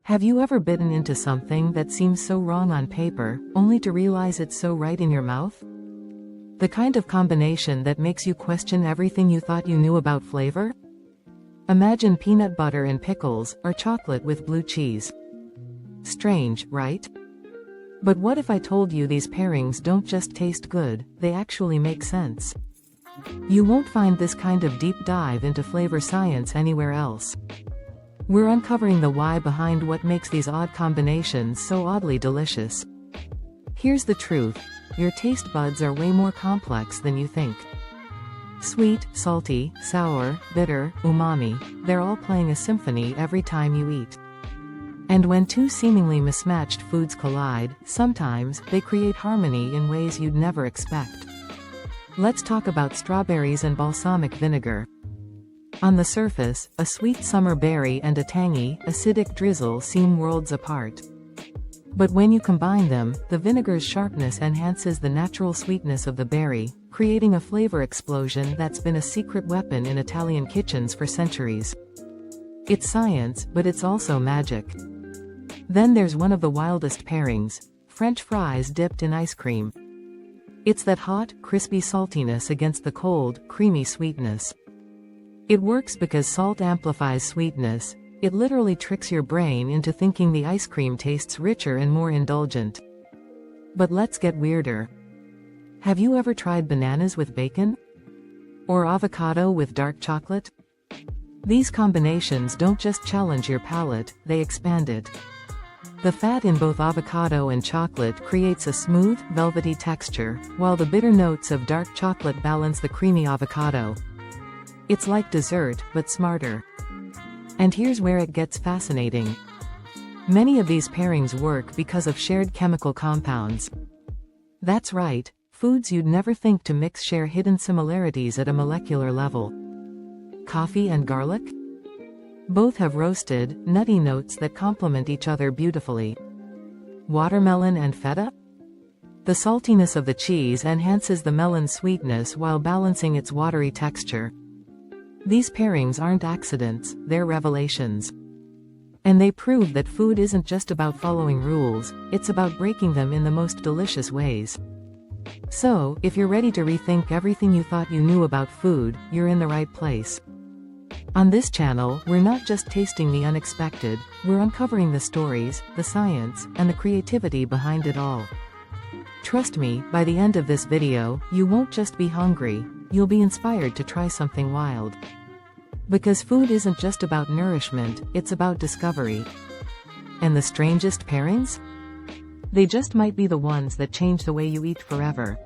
Have you ever bitten into something that seems so wrong on paper, only to realize it's so right in your mouth? The kind of combination that makes you question everything you thought you knew about flavor? Imagine peanut butter and pickles, or chocolate with blue cheese. Strange, right? But what if I told you these pairings don't just taste good, they actually make sense? You won't find this kind of deep dive into flavor science anywhere else. We're uncovering the why behind what makes these odd combinations so oddly delicious. Here's the truth: your taste buds are way more complex than you think. Sweet, salty, sour, bitter, umami, they're all playing a symphony every time you eat. And when two seemingly mismatched foods collide, sometimes they create harmony in ways you'd never expect. Let's talk about strawberries and balsamic vinegar. On the surface, a sweet summer berry and a tangy, acidic drizzle seem worlds apart. But when you combine them, the vinegar's sharpness enhances the natural sweetness of the berry, creating a flavor explosion that's been a secret weapon in Italian kitchens for centuries. It's science, but it's also magic. Then there's one of the wildest pairings: French fries dipped in ice cream. It's that hot, crispy saltiness against the cold, creamy sweetness. It works because salt amplifies sweetness. It literally tricks your brain into thinking the ice cream tastes richer and more indulgent. But let's get weirder. Have you ever tried bananas with bacon? Or avocado with dark chocolate? These combinations don't just challenge your palate, they expand it. The fat in both avocado and chocolate creates a smooth, velvety texture, while the bitter notes of dark chocolate balance the creamy avocado. It's like dessert, but smarter. And here's where it gets fascinating. Many of these pairings work because of shared chemical compounds. That's right, foods you'd never think to mix share hidden similarities at a molecular level. Coffee and garlic? Both have roasted, nutty notes that complement each other beautifully. Watermelon and feta? The saltiness of the cheese enhances the melon's sweetness while balancing its watery texture. These pairings aren't accidents, they're revelations. And they prove that food isn't just about following rules, it's about breaking them in the most delicious ways. So, if you're ready to rethink everything you thought you knew about food, you're in the right place. On this channel, we're not just tasting the unexpected, we're uncovering the stories, the science, and the creativity behind it all. Trust me, by the end of this video, you won't just be hungry, you'll be inspired to try something wild. Because food isn't just about nourishment, it's about discovery. And the strangest pairings? They just might be the ones that change the way you eat forever.